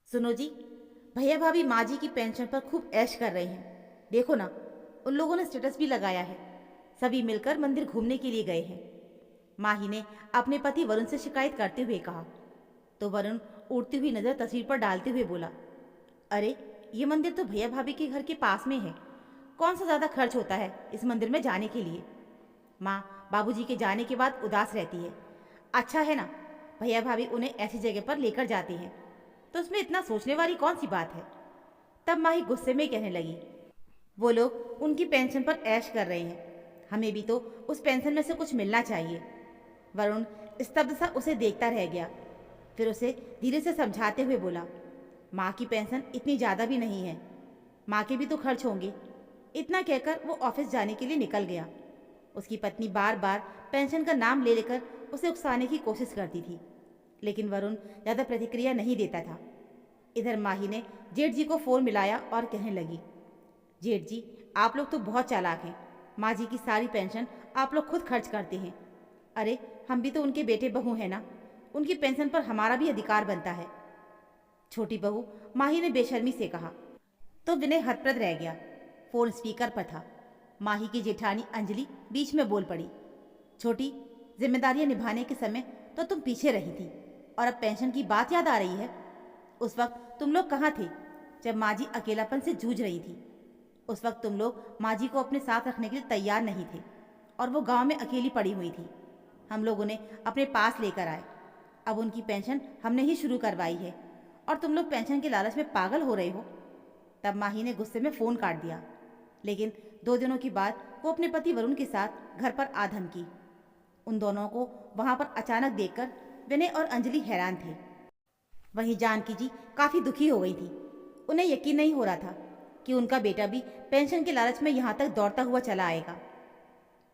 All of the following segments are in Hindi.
सुनो जी, भैया भाभी माँ जी की पेंशन पर खूब ऐश कर रहे हैं। देखो ना, उन लोगों ने स्टेटस भी लगाया है। सभी मिलकर मंदिर घूमने के लिए गए हैं। माही ने अपने पति वरुण से शिकायत करते हुए कहा। तो वरुण उड़ती हुई नजर तस्वीर पर डालते हुए बोला, अरे ये मंदिर तो भैया भाभी के घर के पास में है। कौन सा ज़्यादा खर्च होता है इस मंदिर में जाने के लिए। माँ बाबूजी के जाने के बाद उदास रहती है। अच्छा है ना, भैया भाभी उन्हें ऐसी जगह पर लेकर जाते हैं, तो उसमें इतना सोचने वाली कौन सी बात है। तब माही गुस्से में कहने लगी, वो लोग उनकी पेंशन पर ऐश कर रहे हैं, हमें भी तो उस पेंशन में से कुछ मिलना चाहिए। वरुण स्तब्ध सा उसे देखता रह गया। फिर उसे धीरे से समझाते हुए बोला, माँ की पेंशन इतनी ज़्यादा भी नहीं है, माँ के भी तो खर्च होंगे। इतना कहकर वो ऑफिस जाने के लिए निकल गया। उसकी पत्नी बार बार पेंशन का नाम ले लेकर उसे उकसाने की कोशिश करती थी, लेकिन वरुण ज़्यादा प्रतिक्रिया नहीं देता था। इधर माही ने जेठ जी को फ़ोन मिलाया और कहने लगी, जेठ जी आप लोग तो बहुत चालाक हैं। माँ जी की सारी पेंशन आप लोग खुद खर्च करते हैं। अरे हम भी तो उनके बेटे बहू हैं ना, उनकी पेंशन पर हमारा भी अधिकार बनता है। छोटी बहू माही ने बेशर्मी से कहा। तो विनय हतप्रद रह गया। फोन स्पीकर पर था। माही की जेठानी अंजलि बीच में बोल पड़ी, छोटी, जिम्मेदारियां निभाने के समय तो तुम पीछे रही थी, और अब पेंशन की बात याद आ रही है। उस वक्त तुम लोग कहाँ थे जब माँ जी अकेलापन से जूझ रही थी। उस वक्त तुम लोग माँ जी को अपने साथ रखने के लिए तैयार नहीं थे, और वो गांव में अकेली पड़ी हुई थी। हम लोग उन्हें अपने पास लेकर आए। अब उनकी पेंशन हमने ही शुरू करवाई है, और तुम लोग पेंशन के लालच में पागल हो रहे हो। तब माही ने गुस्से में फ़ोन काट दिया। लेकिन 2 दिनों के बाद वो अपने पति वरुण के साथ घर पर आ धमकी। उन दोनों को वहां पर अचानक देखकर विनय और अंजलि हैरान थे। वहीं जानकी जी काफ़ी दुखी हो गई थी। उन्हें यकीन नहीं हो रहा था कि उनका बेटा भी पेंशन के लालच में यहाँ तक दौड़ता हुआ चला आएगा।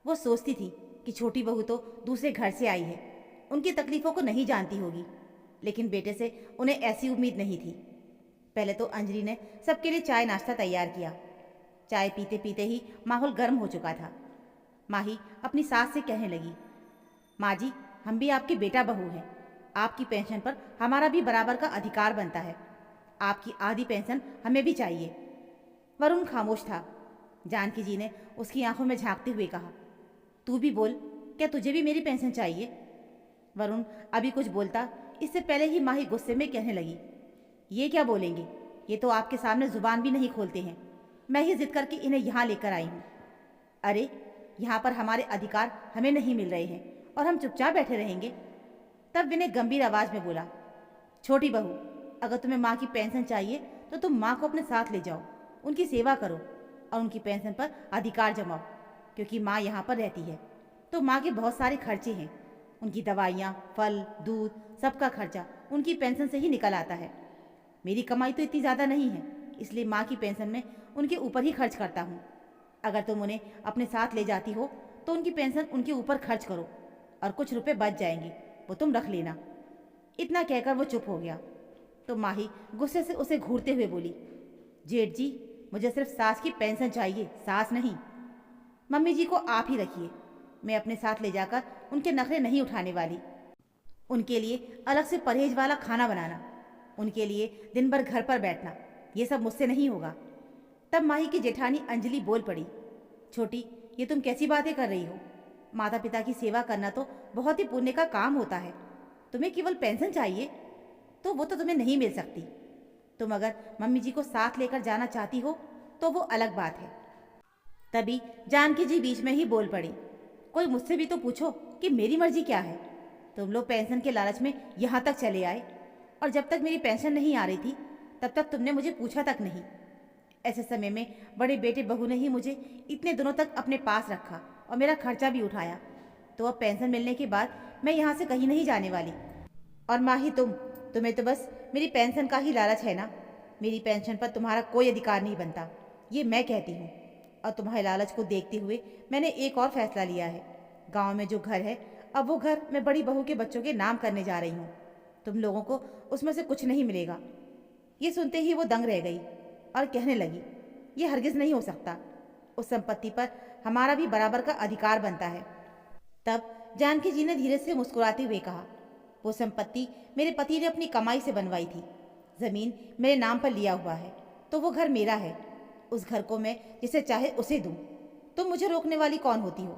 वो सोचती थी कि छोटी बहू तो दूसरे घर से आई है, उनकी तकलीफ़ों को नहीं जानती होगी, लेकिन बेटे से उन्हें ऐसी उम्मीद नहीं थी। पहले तो अंजलि ने सबके लिए चाय नाश्ता तैयार किया। चाय पीते पीते ही माहौल गर्म हो चुका था। माही अपनी सास से कहने लगी, माँ जी, हम भी आपके बेटा बहू हैं। आपकी पेंशन पर हमारा भी बराबर का अधिकार बनता है। आपकी आधी पेंशन हमें भी चाहिए। वरुण खामोश था। जानकी जी ने उसकी आंखों में झांकते हुए कहा, तू भी बोल, क्या तुझे भी मेरी पेंशन चाहिए। वरुण अभी कुछ बोलता, इससे पहले ही माही गुस्से में कहने लगी, ये क्या बोलेंगे, ये तो आपके सामने जुबान भी नहीं खोलते हैं। मैं ही जिद करके इन्हें यहाँ लेकर आई हूँ। अरे यहाँ पर हमारे अधिकार हमें नहीं मिल रहे हैं और हम चुपचाप बैठे रहेंगे। तब विनय गंभीर आवाज में बोला, छोटी बहू, अगर तुम्हें माँ की पेंशन चाहिए तो तुम माँ को अपने साथ ले जाओ, उनकी सेवा करो और उनकी पेंशन पर अधिकार जमाओ। क्योंकि माँ यहाँ पर रहती है तो माँ के बहुत सारे खर्चे हैं। उनकी दवाइयाँ, फल, दूध, सबका खर्चा उनकी पेंशन से ही निकल आता है। मेरी कमाई तो इतनी ज़्यादा नहीं है, इसलिए माँ की पेंशन में उनके ऊपर ही खर्च करता हूँ। अगर तुम उन्हें अपने साथ ले जाती हो तो उनकी पेंशन उनके ऊपर खर्च करो, और कुछ रुपए बच जाएंगे, वो तुम रख लेना। इतना कहकर वो चुप हो गया। तो माही गुस्से से उसे घूरते हुए बोली, जेठ जी, मुझे सिर्फ सास की पेंशन चाहिए, सास नहीं। मम्मी जी को आप ही रखिए, मैं अपने साथ ले जाकर उनके नखरे नहीं उठाने वाली। उनके लिए अलग से परहेज वाला खाना बनाना, उनके लिए दिन भर घर पर बैठना, ये सब मुझसे नहीं होगा। तब माही की जेठानी अंजलि बोल पड़ी, छोटी, ये तुम कैसी बातें कर रही हो। माता पिता की सेवा करना तो बहुत ही पुण्य का काम होता है। तुम्हें केवल पेंशन चाहिए तो वो तो तुम्हें नहीं मिल सकती। तुम अगर मम्मी जी को साथ लेकर जाना चाहती हो तो वो अलग बात है। तभी जानकी जी बीच में ही बोल पड़ी, कोई मुझसे भी तो पूछो कि मेरी मर्जी क्या है। तुम लोग पेंशन के लालच में यहाँ तक चले आए, और जब तक मेरी पेंशन नहीं आ रही थी तब तक तुमने मुझे पूछा तक नहीं। ऐसे समय में बड़े बेटे बहू ने ही मुझे इतने दिनों तक अपने पास रखा और मेरा खर्चा भी उठाया। तो अब पेंशन मिलने के बाद मैं यहाँ से कहीं नहीं जाने वाली। और माँ ही तुम्हें तो बस मेरी पेंशन का ही लालच है ना। मेरी पेंशन पर तुम्हारा कोई अधिकार नहीं बनता, ये मैं कहती हूँ। और तुम्हारे लालच को देखते हुए मैंने एक और फैसला लिया है। गांव में जो घर है, अब वो घर मैं बड़ी बहू के बच्चों के नाम करने जा रही हूँ। तुम लोगों को उसमें से कुछ नहीं मिलेगा। ये सुनते ही वो दंग रह गई और कहने लगी, ये हरगिज़ नहीं हो सकता। उस संपत्ति पर हमारा भी बराबर का अधिकार बनता है। तब जानकी जी ने धीरे से मुस्कुराते हुए कहा, वो संपत्ति मेरे पति ने अपनी कमाई से बनवाई थी। ज़मीन मेरे नाम पर लिया हुआ है तो वो घर मेरा है। उस घर को मैं जिसे चाहे उसे दूँ। तुम मुझे रोकने वाली कौन होती हो?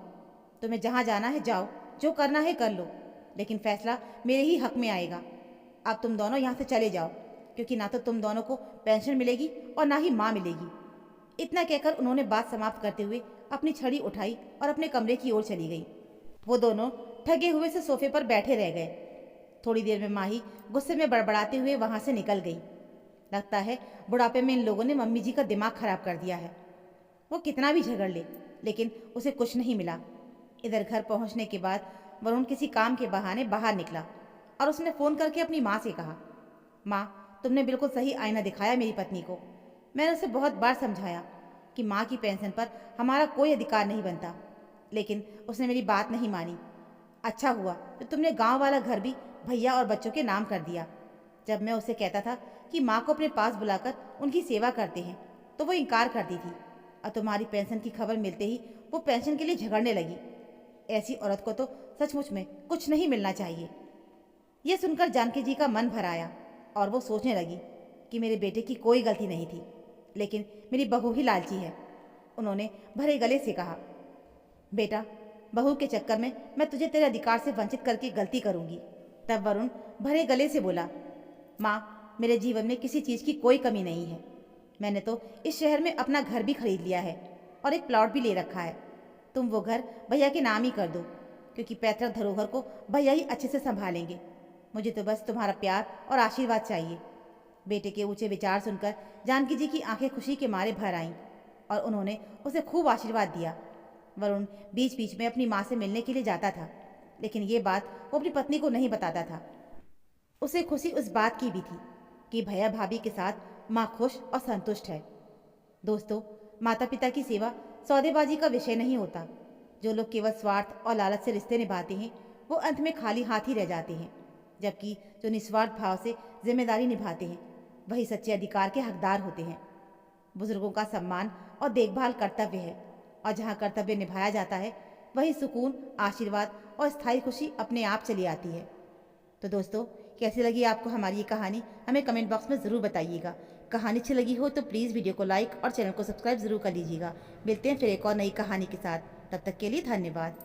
तुम्हें जहाँ जाना है जाओ, जो करना है कर लो, लेकिन फैसला मेरे ही हक में आएगा। अब तुम दोनों यहाँ से चले जाओ, क्योंकि ना तो तुम दोनों को पेंशन मिलेगी और ना ही माँ मिलेगी। इतना कहकर उन्होंने बात समाप्त करते हुए अपनी छड़ी उठाई और अपने कमरे की ओर चली गई। वो दोनों ठगे हुए से सोफे पर बैठे रह गए। थोड़ी देर में माही गुस्से में बड़बड़ाते हुए वहां से निकल गई। लगता है बुढ़ापे में इन लोगों ने मम्मी जी का दिमाग खराब कर दिया है। वो कितना भी झगड़ ले, लेकिन उसे कुछ नहीं मिला। इधर घर पहुंचने के बाद वरुण किसी काम के बहाने बाहर निकला और उसने फ़ोन करके अपनी माँ से कहा, माँ, तुमने बिल्कुल सही आईना दिखाया मेरी पत्नी को। मैंने उसे बहुत बार समझाया कि माँ की पेंशन पर हमारा कोई अधिकार नहीं बनता, लेकिन उसने मेरी बात नहीं मानी। अच्छा हुआ तो तुमने गांव वाला घर भी भैया और बच्चों के नाम कर दिया। जब मैं उसे कहता था कि माँ को अपने पास बुलाकर उनकी सेवा करते हैं तो वो इनकार करती थी, और तुम्हारी पेंशन की खबर मिलते ही वो पेंशन के लिए झगड़ने लगी। ऐसी औरत को तो सचमुच में कुछ नहीं मिलना चाहिए। यह सुनकर जानकी जी का मन भर आया और वो सोचने लगी कि मेरे बेटे की कोई गलती नहीं थी, लेकिन मेरी बहू ही लालची है। उन्होंने भरे गले से कहा, बेटा, बहू के चक्कर में मैं तुझे तेरे अधिकार से वंचित करके गलती करूंगी। तब वरुण भरे गले से बोला, माँ, मेरे जीवन में किसी चीज़ की कोई कमी नहीं है। मैंने तो इस शहर में अपना घर भी खरीद लिया है और एक प्लॉट भी ले रखा है। तुम वो घर भैया के नाम ही कर दो, क्योंकि पैतृक धरोहर को भैया ही अच्छे से संभालेंगे। मुझे तो बस तुम्हारा प्यार और आशीर्वाद चाहिए। बेटे के ऊंचे विचार सुनकर जानकी जी की आंखें खुशी के मारे भर आईं और उन्होंने उसे खूब आशीर्वाद दिया। वरुण बीच बीच में अपनी माँ से मिलने के लिए जाता था, लेकिन ये बात वो अपनी पत्नी को नहीं बताता था। उसे खुशी उस बात की भी थी कि भैया भाभी के साथ माँ खुश और संतुष्ट है। दोस्तों, माता पिता की सेवा सौदेबाजी का विषय नहीं होता। जो लोग केवल स्वार्थ और लालच से रिश्ते निभाते हैं वो अंत में खाली हाथ ही रह जाते हैं, जबकि जो निस्वार्थ भाव से जिम्मेदारी निभाते हैं वही सच्चे अधिकार के हकदार होते हैं। बुजुर्गों का सम्मान और देखभाल कर्तव्य है, और जहाँ कर्तव्य निभाया जाता है वही सुकून, आशीर्वाद और स्थायी खुशी अपने आप चली आती है। तो दोस्तों, कैसी लगी आपको हमारी ये कहानी, हमें कमेंट बॉक्स में ज़रूर बताइएगा। कहानी अच्छी लगी हो तो प्लीज़ वीडियो को लाइक और चैनल को सब्सक्राइब ज़रूर कर लीजिएगा। मिलते हैं फिर एक और नई कहानी के साथ। तब तक के लिए धन्यवाद।